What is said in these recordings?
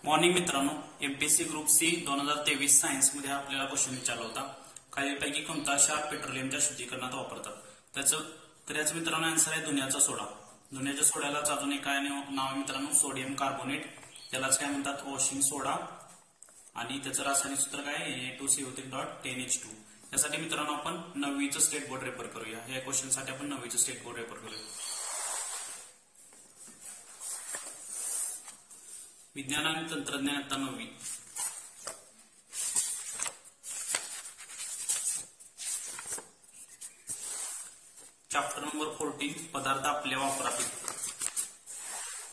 Morning मित्रांनो, MPSC group C 2023 science मध्ये आपल्याला क्वेश्चन विचारला होता. खालीलपैकी कोणता क्षार पेट्रोलियमच्या शुद्धीकरणात वापरतात. याचा मित्रांनो आन्सर आहे दुनियाचा सोडा. दुनियाच्या सोड्यालाच अजून एक नाव आहे मित्रांनो सोडियम कार्बोनेट, त्यालाच काय म्हणतात वॉशिंग सोडा. आणि त्याचं रासायनिक सूत्र काय Na2CO3.10H2. यासाठी मित्रांनो आपण 9वीचं स्टेट बोर्ड रेफर करूया. या क्वेश्चन साठी आपण 9वीचं स्टेट बोर्ड रेफर करूया. विज्ञान आणि तंत्रज्ञान आता 9वी. चॅप्टर नंबर 14 पदार्थ आपल्या वापरापैकी,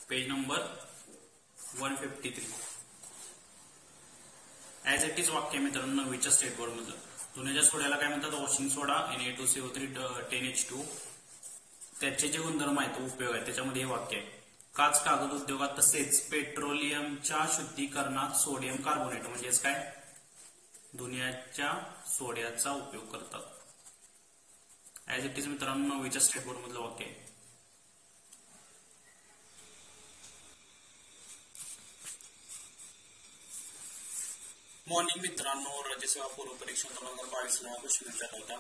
page number 153. As it is वाक्य मित्रांनो 9वीच्या स्टेट बोर्ड मधलं. दुनियाच्या सोड्याला काय म्हणतात वॉशिंग सोडा Na2CO3.10H2. त्याचे जे गुणधर्म आहेत उपयोग आहे त्याच्यामध्ये हे वाक्य आहे. काच कागद उद्योगात तसेच पेट्रोलियमच्या शुद्धीकरणात सोडियम कार्बोनेट म्हणजेच काय दुनियाच्या सोड्याचा उपयोग करतात. ऍज इट इज मित्रांनो 9वीच्या स्टेट बोर्ड मधलं वाक्य आहे. मॉर्निंग मित्रांनो, राज्यसेवा पूर्व परीक्षा 2022 ला क्वेश्चन विचारला होता.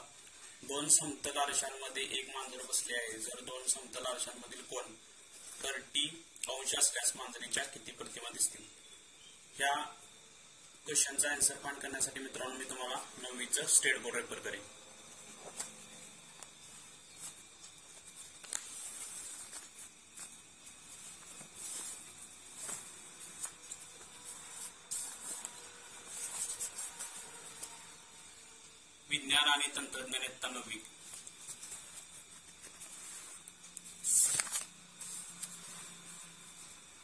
दोन समतल आरशांमध्ये एक मांजर बसले आहे. जर दोन समतल आरशांमधील कोण 30° असल्यास मांजरीच्या किती प्रतिमा दिसतील. ह्या क्वेश्चनचा आन्सर फाइंड करण्यासाठी मित्रांनो मी तुम्हाला 9वीचं स्टेट बोर्ड रेफर करेन. विज्ञान आणि तंत्रज्ञान इयत्ता 9वी.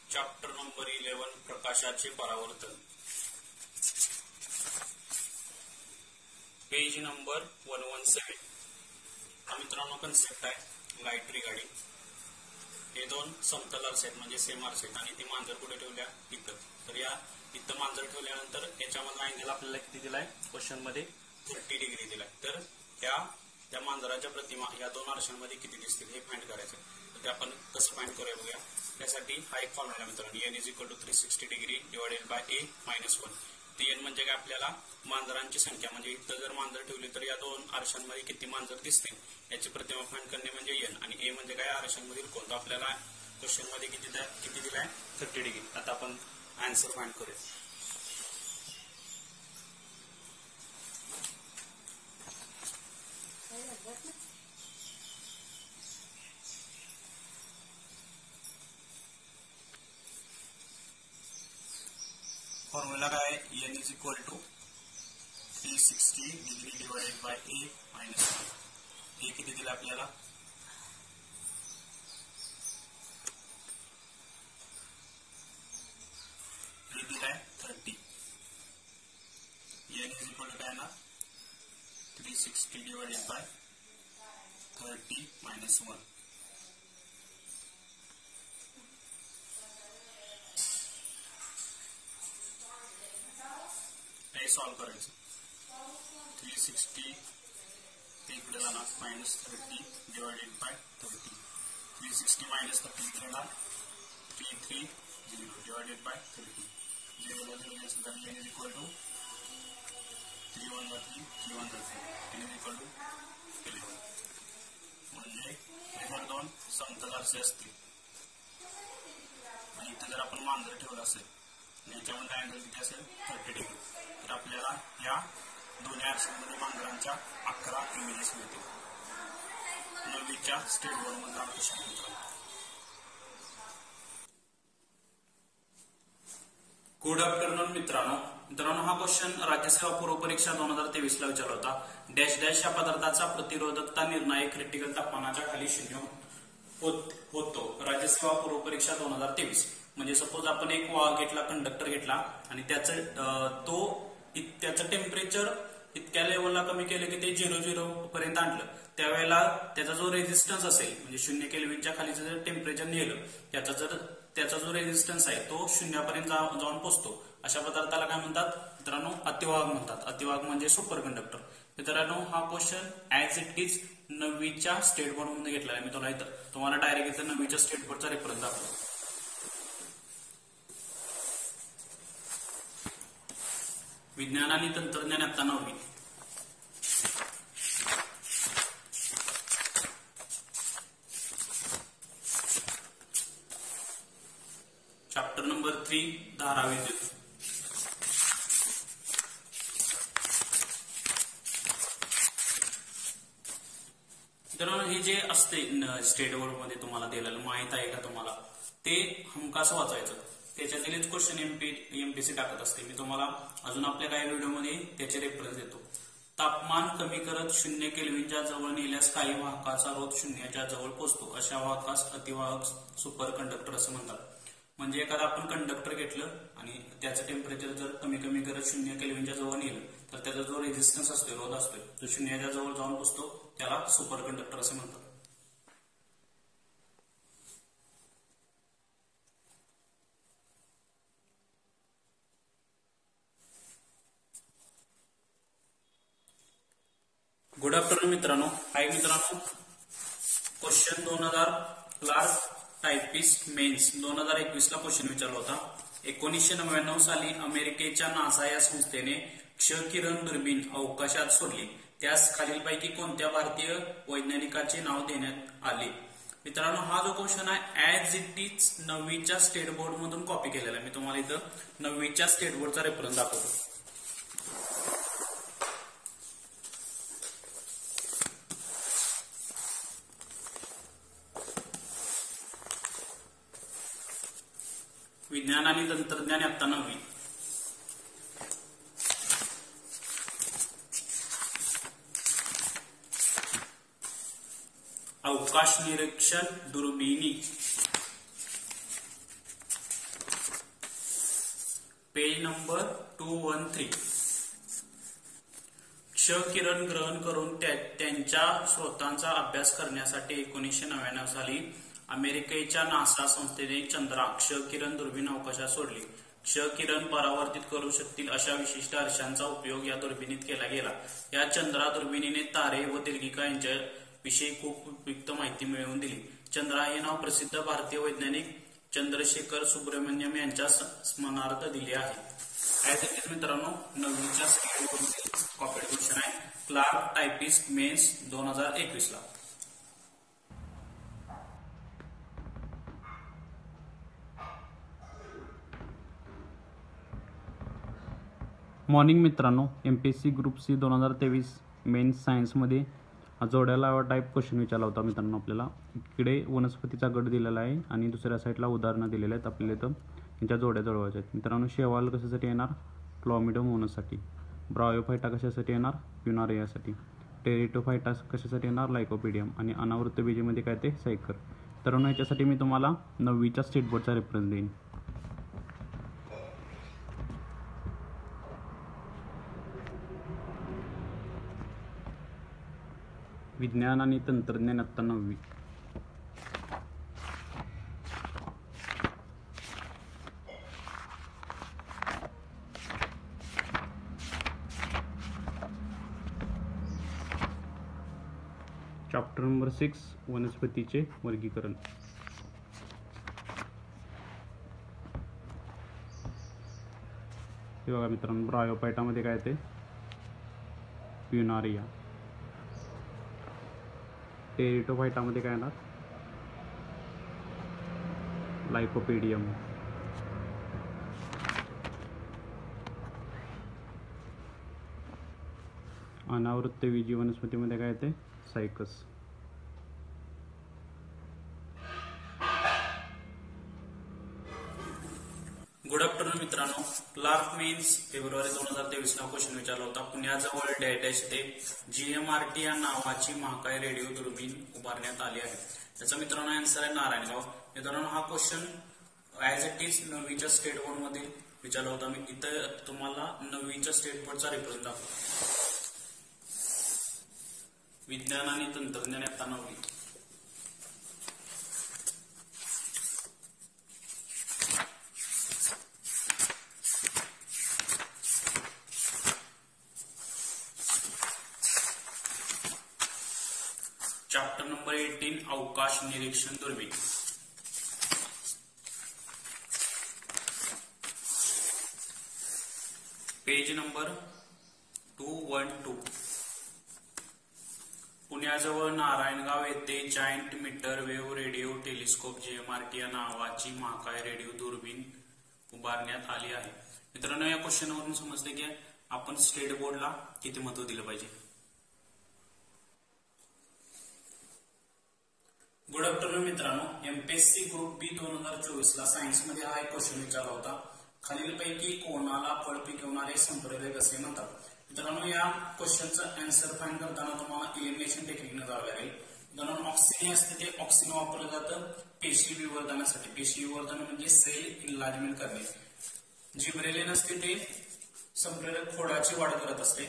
चॅप्टर नंबर 11 प्रकाशाचे परावर्तन, पेज नंबर 117. हा मित्रांनो कन्सेप्ट आहे लाईट रिगार्डिंग. हे दोन समतल आरसे आहेत म्हणजे सेम आरसे आहेत आणि ती मांजर कुठे ठेवल्या इथं. तर या इथं मांजर ठेवल्यानंतर याच्यामधला अँगल आपल्याला किती दिलाय क्वेश्चन मध्ये 30° दिलाय. तर त्या मांजराच्या प्रतिमा या दोन आरशांमध्ये किती दिसतील हे फाइंड करायचं. तर ते आपण कसं फाइंड करूया बघूया. त्यासाठी हा एक फॉर्म्युला मित्रांनो n = 360° / a-1. n म्हणजे काय आपल्याला मांजरांची संख्या म्हणजे इथं जर मांजर ठेवली तर या दोन आरशांमध्ये किती मांजर दिसतील याची प्रतिमा फाइंड करणे म्हणजे n. आणि a म्हणजे काय आरशांमधील कोणता आपल्याला क्वेश्चन मध्ये किती दिलाय 30°. आता आपण आन्सर फाइंड करूया. फॉर्म्युला काय n = 360° / a-1. हे किती दिलं आपल्याला हे दिलाय 30. n = काय ना 360° / 30 - 1. सॉल्व करायचं. 360 इकडे जाणार -30 / 30. 360 - 30 इकडे जाणार 330 / 30. 0 ला 0 असेल तर n = 3 × 3 3 × 3 n = 11. म्हणजे हे जर दोन समतल आरसे असतील आणि इथे जर आपण मांजर ठेवलं असेल याच्यामध्ये अँगल किती असेल 30°. तर आपल्याला या दोन्ही आरशांमध्ये मांजरांच्या 11 इमेजेस मिळतील. 9वीच्या स्टेट बोर्ड मधला क्वेश्चन मित्रांनो. गुड आफ्टरनून मित्रांनो. हा क्वेश्चन राज्यसेवा पूर्व परीक्षा 2023 ला विचारला होता. डॅश डॅश या पदार्थाचा प्रतिरोधकता निर्णायक क्रिटिकल तापमानाच्या खाली 0 होतो. राज्यसेवा पूर्व परीक्षा 2023. म्हणजे सपोज आपण एक वाहक घेतला, कंडक्टर घेतला आणि त्याचं टेम्परेचर इतक्या लेवलला कमी केलं की ते 0 पर्यंत आणलं. त्यावेळेला त्याचा जो रेझिस्टन्स असेल म्हणजे 0 केल्विनच्या खालीचं जर टेम्परेचर नेलं त्याचा जो रेझिस्टन्स आहे तो 0 पर्यंत जाऊन पोहोचतो. अशा पदार्थाला काय म्हणतात मित्रांनो अतिवाहक म्हणतात. अतिवाहक म्हणजे सुपर कंडक्टर. मित्रांनो हा क्वेश्चन ऍज इट इज 9वीच्या स्टेट बोर्ड मध्ये घेतला आहे. मी तुम्हाला डायरेक्ट इथं 9वीच्या स्टेट बोर्डचा रेफरन्स दाखवतो. विज्ञान आणि तंत्रज्ञान आता 9वी. Chapter number 3 धाराविद्युत. मित्रांनो हे जे असते स्टेट बोर्ड मध्ये तुम्हाला दिलेलं माहित आहे का तुम्हाला, ते हमखास वाचायचं. त्याच्यातीलच क्वेश्चन एमपीसी टाकत असते. मी तुम्हाला अजून आपल्या काही व्हिडिओमध्ये त्याचे रेफरन्स देतो. तापमान कमी करत 0 केल्व्हिनच्या जवळ नेल्यास काही वाहकाचा रोध 0च्या जवळ पोहोचतो. अशा वाहकास अतिवाहक सुपर कंडक्टर असं म्हणतात. म्हणजे एखादा आपण कंडक्टर घेतलं आणि त्याचं टेम्परेचर जर कमी करत 0 केल्व्हिनच्या जवळ नेलं तर त्याचा जो रेझिस्टन्स असतो, रोध असतो, तो 0च्या जवळ जाऊन पोहोचतो. त्याला सुपर कंडक्टर असं म्हणतात. गुड आफ्टरनून मित्रांनो. हाय मित्रांनो, क्वेश्चन 2000 क्लार्क टायपिस्ट मेन्स 2021 ला क्वेश्चन विचारला होता. 1999 साली अमेरिकेच्या नासा या संस्थेने क्ष किरण दुर्बीण अवकाशात सोडली. त्यास खालीलपैकी कोणत्या भारतीय वैज्ञानिकाचे नाव देण्यात आले? मित्रांनो हा जो क्वेश्चन आहे ऍज इट इज 9वीच्या स्टेट बोर्ड मधून कॉपी केलेला आहे. मी तुम्हाला इथं 9वीच्या स्टेट बोर्डचा रेफरन्स दाखवतो. विज्ञान आणि तंत्रज्ञान आता 9वी. अवकाश निरीक्षण दुर्बिणी. Page number 213. क्ष किरण ग्रहण करून त्यांच्या स्रोतांचा अभ्यास करण्यासाठी 1999 साली अमेरिकेच्या नासा संस्थेने चंद्रा क्ष किरण दुर्बीण अवकाशात सोडली. क्ष किरण परावर्तित करू शकतील अशा विशिष्ट अर्शांचा उपयोग या दुर्बिणीत केला गेला. या चंद्रा दुर्बिणीने तारे व दीर्घिका यांच्या विषयी खूप उपयुक्त माहिती मिळवून दिली. चंद्रा हे नाव प्रसिद्ध भारतीय वैज्ञानिक चंद्रशेखर सुब्रमण्यम यांच्या स्मरणार्थ दिले आहे. मित्रांनो 9वीच्या कॉपी क्वेश्चन आहे क्लार्क टायपिस्ट मेन्स 2021 ला. मॉर्निंग मित्रांनो, एमपीएससी ग्रुप सी 2023 मेन्स सायन्समध्ये जोड्याला टाईप क्वेश्चन विचारला होता मित्रांनो. आपल्याला इकडे वनस्पतीचा गट दिलेला आहे आणि दुसऱ्या साईडला उदाहरणं दिलेली आहेत. आपल्याला इथं त्यांच्या जोड्या जुळवायच्या आहेत. मित्रांनो शेवाल कशासाठी येणार? प्लॉमिडम होण्यासाठी. ब्रायोफायटा कशासाठी येणार? प्युनारियासाठी. टेरिटोफायटा कशासाठी येणार? लायकोपिडियम. आणि अनावृत्त बीजेमध्ये काय ते सायकर. तर ह्याच्यासाठी मी तुम्हाला 9वीच्या स्टेट बोर्डचा रेफरन्स देईन. विज्ञान आणि तंत्रज्ञान आता 9वी. चॅप्टर नंबर 6 वनस्पतीचे वर्गीकरण. हे बघा मित्रांनो, ब्रायोफायटामध्ये काय ते प्युनारिया. टेरिटोफायटामध्ये काय येणार? लायकोपिडियम. अनावृत्त बीजी वनस्पतीमध्ये काय येते? सायकस. गुड आफ्टरनून मित्रांनो. क्लार्क मेन्स फेब्रुवारी 2023 ला क्वेश्चन विचारला होता. पुण्याजवळ डॅश ते GMRT या नावाची महाकाय रेडिओ दुर्बीण उभारण्यात आली आहे. त्याचा मित्रांनो आन्सर आहे नारायणगाव. मित्रांनो हा क्वेश्चन ऍज इट इज 9वीच्या स्टेट बोर्ड मध्ये विचारला होता. मी इथं तुम्हाला 9वीच्या स्टेट बोर्डचा रेफरन्स दाखवतो. विज्ञान आणि तंत्रज्ञान आता 9वी. चॅप्टर नंबर 18 अवकाश निरीक्षण दुर्बीण. Page number 212. पुण्याजवळ नारायणगाव येथे giant metre wave radio telescope JMRT या नावाची महाकाय रेडिओ दुर्बीण उभारण्यात आली आहे. मित्रांनो, या क्वेश्चन वरून समजते की आपण स्टेट बोर्डला किती महत्व दिलं पाहिजे. गुड आफ्टरनून मित्रांनो. MPSC ग्रुप बी 2024 ला सायन्स मध्ये हा एक क्वेश्चन विचारला होता. खालीलपैकी कोणाला फळ पिकवणारे संप्रेरक कसे म्हणतात. मित्रांनो, या क्वेश्चनचा आन्सर फाइंड करताना तुम्हाला एलिमिनेशन टेक्निकने जावे लागेल. मित्रांनो, ऑक्सिन असते ते ऑक्सिन वापरलं जातं पेशी विवर्धनासाठी. पेशी विवर्धन म्हणजे सेल इनलार्जमेंट करणे. जिब्रेलिन असते ते संप्रेरक खोडाची वाढ करत असते.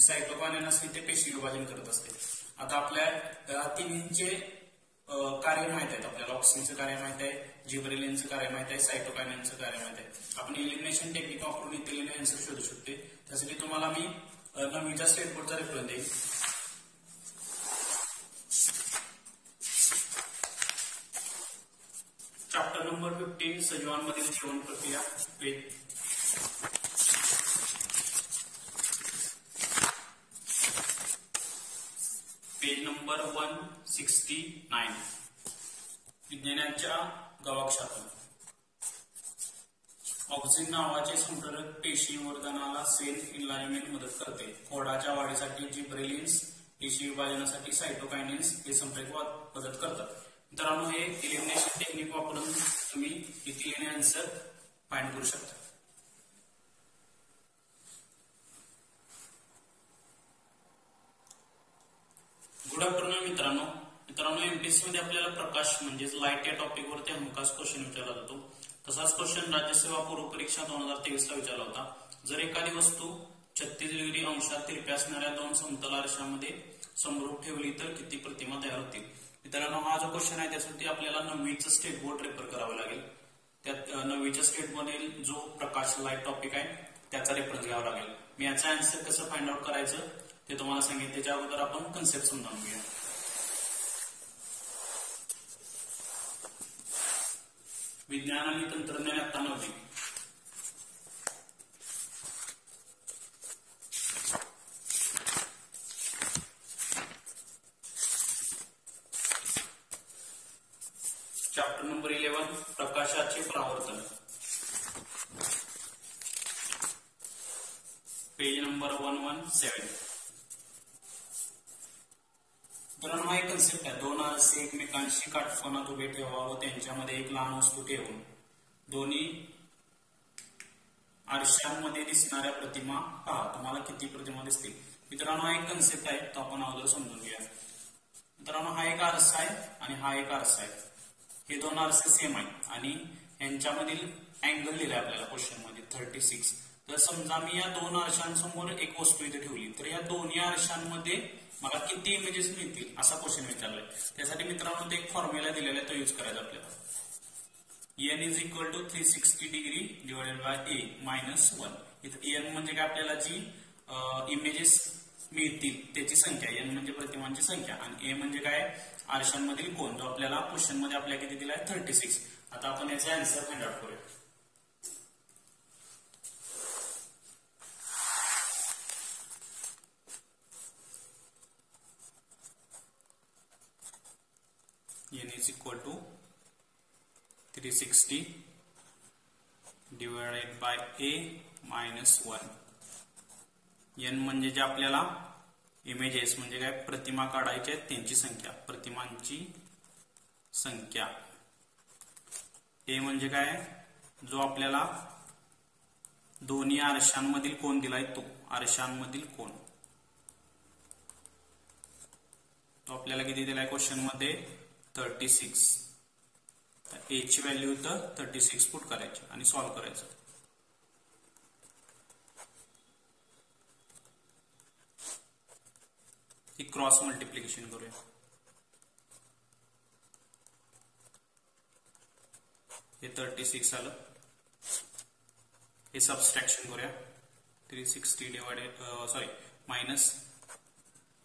सायटोकायनिन असते ते पेशी विभाजन करत असते. आता आपल्या तिन्हींचे कार्य माहित आहेत आपल्याला. ऑक्सिनचं कार्य माहित आहे, जिब्रेलिनचं कार्य माहित आहे, सायटोकायनिनचं कार्य माहित आहे. आपण एलिमिनेशन टेक्निक वापरून इथे आन्सर शोधू शकते. त्यासाठी तुम्हाला मी 9वीच्या स्टेट बोर्डचा रेफरन्स देईन. चॅप्टर नंबर 15 सजीवांमधील जीवन प्रक्रिया. Page number 169. विज्ञानाच्या गवाक्षातून ऑक्सिन नावाचे संप्रेरक पेशी विवर्धनाला सेल इनलार्जमेंट मदत करते. खोडाच्या वाढीसाठी जिब्रेलिन्स, पेशी विभाजनासाठी सायटोकायनिन्स हे संप्रेरक मदत करतात. मित्रांनो, हे एलिमिनेशन टेक्निक वापरून तुम्ही इथे आन्सर फाइंड करू शकता. गुड आफ्टरनून मित्रांनो. MPSC मध्ये आपल्याला प्रकाश म्हणजेच लाईट या टॉपिक वरती हमखास क्वेश्चन विचारला जातो. तसाच क्वेश्चन राज्यसेवा पूर्व परीक्षा 2023 ला विचारला होता. जर एखादी वस्तू 36 डिग्री अंशात तिरप्या असणाऱ्या दोन समतल आरशामध्ये समरूप ठेवली तर किती प्रतिमा तयार होतील. मित्रांनो, हा जो क्वेश्चन आहे त्यासाठी आपल्याला 9वीचं स्टेट बोर्ड रेफर करावं लागेल. त्यात 9वीच्या स्टेट मधील जो प्रकाश लाईट टॉपिक आहे त्याचा रेफरन्स घ्यावा लागेल. मी याचा आन्सर कसं फाइंड आउट करायचं ते तुम्हाला सांगितलं. त्याच्या अगोदर आपण कन्सेप्ट समजावून घेऊया. विज्ञान आणि तंत्रज्ञान आता नव्हते. चॅप्टर नंबर 11 प्रकाशाचे परावर्तन. Page number 117. मित्रांनो, हा एक कन्सेप्ट आहे. दोन आरसे एकमेकांशी काटकोनात उभे ठेवा व त्यांच्यामध्ये एक लहान वस्तू ठेवून दोन्ही आरशांमध्ये दिसणाऱ्या प्रतिमा पहा. तुम्हाला किती प्रतिमा दिसतील. मित्रांनो, हा एक कन्सेप्ट आहे, तो आपण अगोदर समजून घेऊया. मित्रांनो, हा एक आरसा आहे आणि हा एक आरसा आहे. हे दोन आरसे सेम आहेत आणि यांच्यामधील अँगल दिलाय आपल्याला क्वेश्चन मध्ये 36. तर समजा मी या दोन आरशांसमोर एक वस्तू इथे ठेवली तर या दोन्ही आरशांमध्ये मला किती इमेजेस मिळतील असा क्वेश्चन विचारलाय. त्यासाठी मित्रांनो ते एक फॉर्म्युला दिलेला आहे, तो यूज करायचा आपल्याला. n is equal to 360 degree divided by a minus 1. इथे n म्हणजे काय, आपल्याला जी इमेजेस मिळतील त्याची संख्या. n म्हणजे प्रतिमांची संख्या आणि a म्हणजे काय, आरशांमधील कोन. जो आपल्याला क्वेश्चन मध्ये आपल्याला किती दिलाय 36. आता आपण याचा आन्सर फाइंड आउट करूया. n is equal to 360 divided by a minus 1. n म्हणजे जे आपल्याला इमेजेस म्हणजे काय, प्रतिमा काढायच्या आहेत त्यांची संख्या, प्रतिमांची संख्या. a म्हणजे काय, जो आपल्याला दोन्ही आरशांमधील कोन दिलाय तो, आरशांमधील कोन तो आपल्याला किती दिलाय क्वेश्चन मध्ये 36. a ची व्हॅल्यू तर 36 पुट करायची आणि सॉल्व्ह करायचं. ही क्रॉस मल्टिप्लिकेशन करूया. हे 36 आलं. हे सबस्ट्रॅक्शन करूया. 360 डिवाइडेड मायनस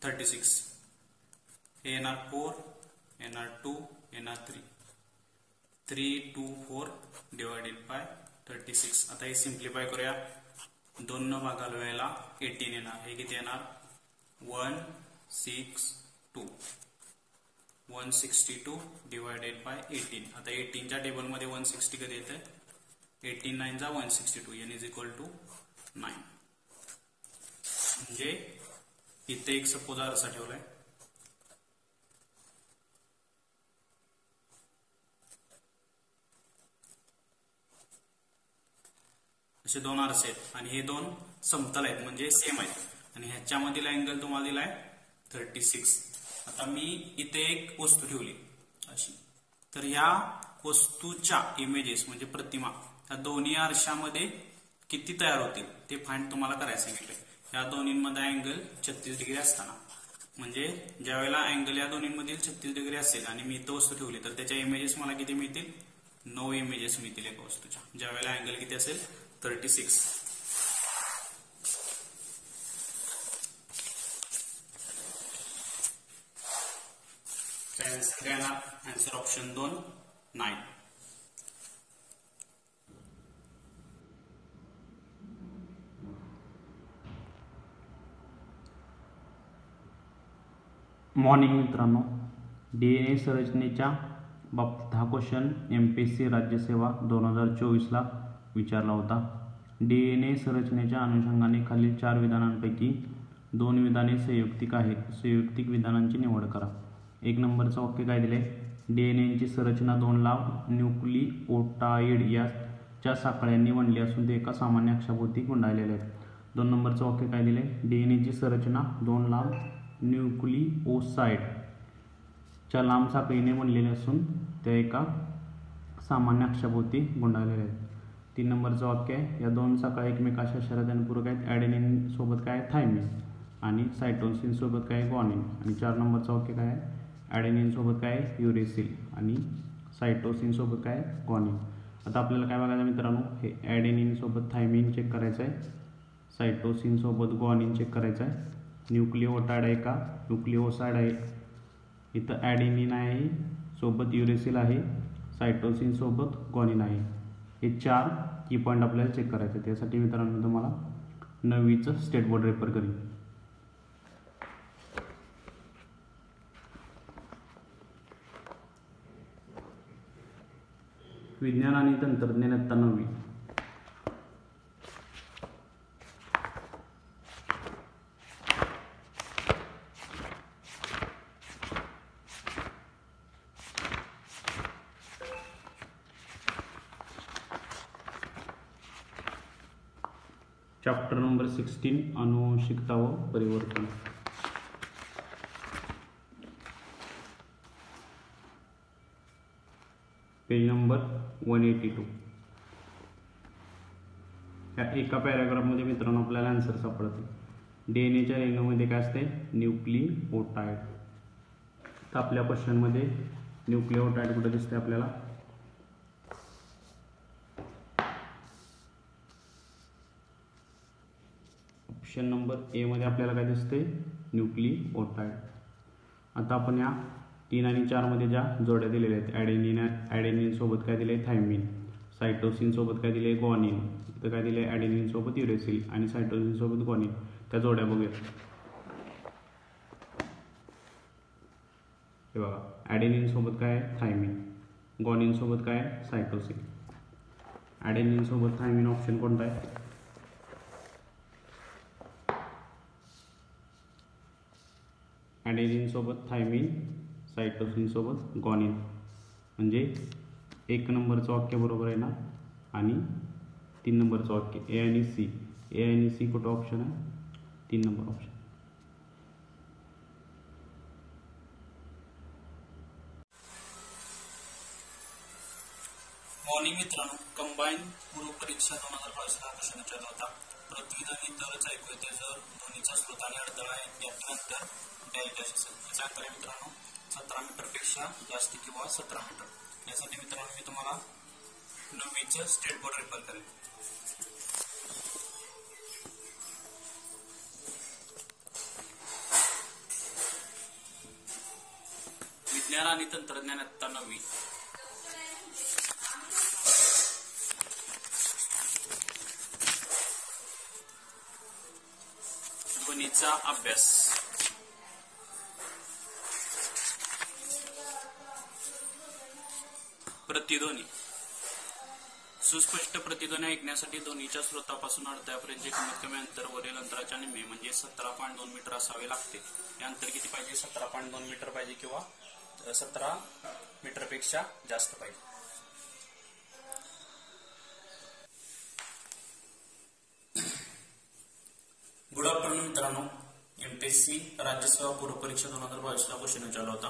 36. हे येणार 4, येणार 2, येणार 3. 3, 2, 4 डिवाइडेड बाय 36. आता हे सिम्प्लिफाय करूया. 2 न भागायला 18 येणार. हे किती येणार 162. 162 डिवायडेड बाय 18. आता 18च्या टेबलमध्ये 160 कधी येतं 18 9 जा 162 n = 9. म्हणजे इथे एक सपोज असा ठेवलाय असे 2 आरसे आहेत आणि हे 2 समतल आहेत म्हणजे सेम आहेत आणि ह्याच्यामधील अँगल तुम्हाला दिलाय 36. आता मी इथे एक वस्तू ठेवली अशी तर ह्या वस्तूच्या इमेजेस म्हणजे प्रतिमा या दोन्ही आरशामध्ये किती तयार होतील ते फाइंड तुम्हाला करायला सांगितलंय. या दोन्हींमध्ये अँगल 36 डिग्री असताना म्हणजे ज्यावेळेला अँगल या दोन्हींमधील 36 डिग्री असेल आणि मी इथं वस्तू ठेवली तर त्याच्या इमेजेस मला किती मिळतील 9 इमेजेस मिळतील एका वस्तूच्या. ज्यावेळेला अँगल किती असेल 36. आन्सर काय येणार आन्सर ऑप्शन 2 9. मॉर्निंग मित्रांनो, DNA संरचनेच्या बाबतीत हा क्वेश्चन MPSC राज्यसेवा 2024ला विचारला होता. DNA संरचनेच्या अनुषंगाने खालील 4 विधानांपैकी 2 विधाने संयुक्तिक आहेत. संयुक्तिक विधानांची निवड करा. 1 नंबरचं वाक्य काय दिले DNAची संरचना 2 लांब न्यूक्लिओटाइड याच्या साखळ्यांनी बनली असून ते एका सामान्य अक्षाभोवती गुंडाळलेले आहेत. 2 नंबरचं वाक्य काय दिले DNAची संरचना 2 लांब न्यूक्लिओसाइड च्या लांब साखळीने बनलेले असून त्या एका सामान्य अक्षाभोवती गुंडाळलेले आहेत. 3 नंबरचं वाक्य आहे या 2 साखळ्या एकमेकांच्या शर्यतीने पूरक आहेत. ॲडेनिन सोबत काय थायमिन आणि सायटोसिन सोबत काय ग्वानिन. आणि 4 नंबरचं वाक्य काय आहे ॲडेनिन सोबत काय युरेसिल आणि सायटोसिन सोबत काय ग्वानिन. आता आपल्याला काय बघायचं मित्रांनो हे ॲडेनिन सोबत थायमिन चेक करायचं आहे, सायटोसिन सोबत ग्वानिन चेक करायचं आहे, न्यूक्लिओटाइड आहे का न्यूक्लिओसाइड आहे, इथं ॲडेनिन आहे सोबत युरेसिल आहे, सायटोसिन सोबत ग्वानिन आहे. हे 4 की पॉईंट आपल्याला चेक करायचे. त्यासाठी मित्रांनो तुम्हाला 9वीचं स्टेट बोर्ड रेफर करेन. विज्ञान आणि तंत्रज्ञान इयत्ता 9वी. चॅप्टर नंबर 16 अनुवंशिकता व परिवर्तन. Page number 182. या एका पॅराग्राफमध्ये मित्रांनो आपल्याला आन्सर सापडते. DNAच्या रेणूमध्ये काय असते न्यूक्लिओटाइड. तर आपल्या क्वेश्चनमध्ये न्यूक्लिओटाइड कुठे दिसते आपल्याला ऑप्शन नंबर ए मध्ये आपल्याला काय दिसते न्यूक्लिओटाइड. आता आपण या 3 आणि 4 मध्ये ज्या जोड्या दिलेल्या आहेत ॲडेनिन सोबत काय दिले थायमिन, सायटोसिन सोबत काय दिले ग्वानिन, इथं काय दिले ॲडेनिन सोबत युरेसिल आणि सायटोसिन सोबत ग्वानिन, त्या जोड्या बघूया. हे बघा ॲडेनिन सोबत काय थायमिन, ग्वानिन सोबत काय सायटोसिन. ॲडेनिन सोबत थायमिन ऑप्शन कोणता आहे ॲडेनिन सोबत थायमिन सायटोसिन सोबत ग्वानिन. म्हणजे 1 नंबरचं वाक्य बरोबर आहे ना आणि 3 नंबरचं वाक्य ए आणि सी कुठं ऑप्शन आहे 3 नंबर ऑप्शन. मॉर्निंग मित्रांनो, कंबाईन पूर्व परीक्षा 2022 हा प्रश्न विचारला होता. पृथ्वीत आणि तरच ऐकू येते जर ध्वनीचा स्रोत आणि अडथळा आहे यातलं अंतर द्यायचे असेल. याचा अंतर आहे मित्रांनो 17 मीटरपेक्षा जास्त किंवा 17 मीटर. यासाठी मित्रांनो मी तुम्हाला 9वीचं स्टेट बोर्ड रेफर करेन. विज्ञान आणि तंत्रज्ञान इयत्ता 9वी. प्रतिध्वनीचा अभ्यास. प्रतिध्वनी. सुस्पष्ट प्रतिध्वनी ऐकण्यासाठी ध्वनीच्या स्रोतापासून अडथळ्यापर्यंत जे कमीत कमी अंतर वरील अंतराच्या निम्मे म्हणजे 17.2 मीटर असावे लागते. हे अंतर किती पाहिजे? 17.2 मीटर पाहिजे किंवा 17 मीटरपेक्षा जास्त पाहिजे. गुड आफ्टरनून मित्रांनो. एमपीएससी राज्यसेवा पूर्व परीक्षा 2022 ला क्वेश्चन विचारला होता.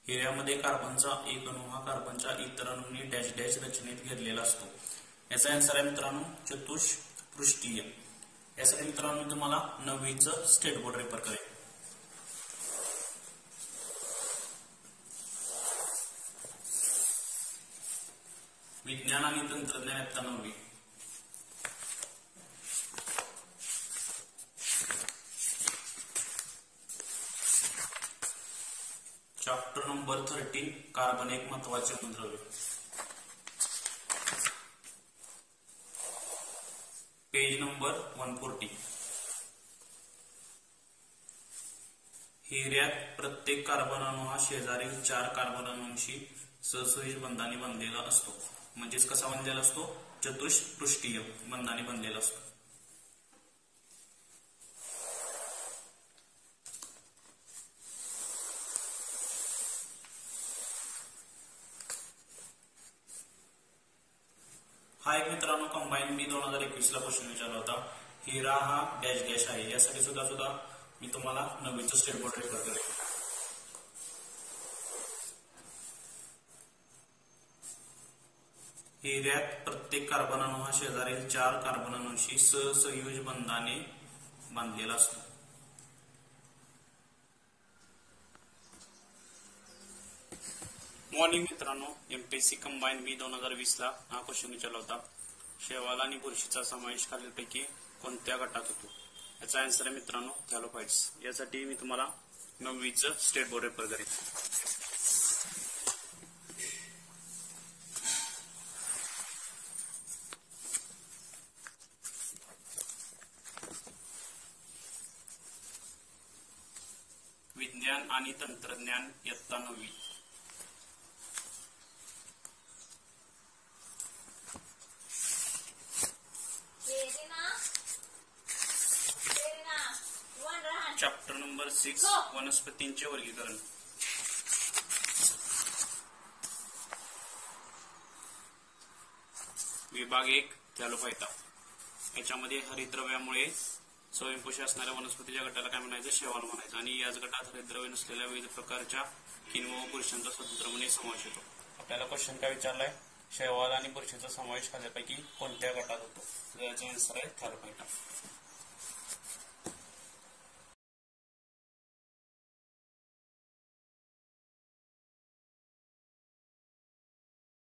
हिऱ्यामध्ये कार्बनचा एक अणू हा कार्बनच्या इतर अणूंनी डॅश डॅश रचनेत घेरलेला असतो. याचा आन्सर आहे मित्रांनो चतुष्पृष्ठीय. यासाठी मित्रांनो तुम्हाला 9वीचं स्टेट बोर्ड रेफर करेल. विज्ञान आणि तंत्रज्ञान इयत्ता 9वी. चॅप्टर नंबर 13 कार्बन एक महत्वाचे मूलद्रव्य. Page number 140. हिऱ्यात प्रत्येक कार्बन अणू हा शेजारील 4 कार्बन अणूंशी सहसंयोजी बंधाने बांधलेला असतो. म्हणजेच कसा बांधलेला असतो? चतुष्पृष्ठीय बंधाने बांधलेला असतो. हा एक मित्रांनो कंबाईन बी 2021 ला क्वेश्चन विचारला होता. हिरा हा डॅश डॅश आहे. यासाठी सुद्धा मी तुम्हाला 9वीचं स्टेट बोर्ड रेफर करेल. हिऱ्यात प्रत्येक कार्बन अणू हा शेजारील 4 कार्बन अणूंशी सहसंयोजी बंधाने बांधलेला असतो. मॉर्निंग मित्रांनो. एमपीएससी कंबाईन बी 2020 ला हा क्वेश्चन विचारला होता. शैवाल आणि बुरशीचा समावेश खालीलपैकी कोणत्या गटात होतो? याचा आन्सर आहे मित्रांनो थॅलोफाइट्स. यासाठी मी तुम्हाला 9वीचं स्टेट बोर्ड रेफर करेन. विज्ञान आणि तंत्रज्ञान इयत्ता 9वी. चॅप्टर नंबर 6 वनस्पतींचे वर्गीकरण. विभाग 1 थॅलोफाइटा. याच्यामध्ये हरितद्रव्यामुळे स्वयंपोषी असणाऱ्या वनस्पतीच्या गटाला काय म्हणायचं? शैवाल म्हणायचं. आणि याच गटात हरितद्रव्य नसलेल्या विविध प्रकारच्या किण्व व बुरशींचा स्वतंत्रपणे समावेश होतो. आपल्याला क्वेश्चन काय विचारलाय? शैवाल आणि बुरशीचा समावेश खालीलपैकी कोणत्या गटात होतो? याचा आन्सर आहे थॅलोफाइटा.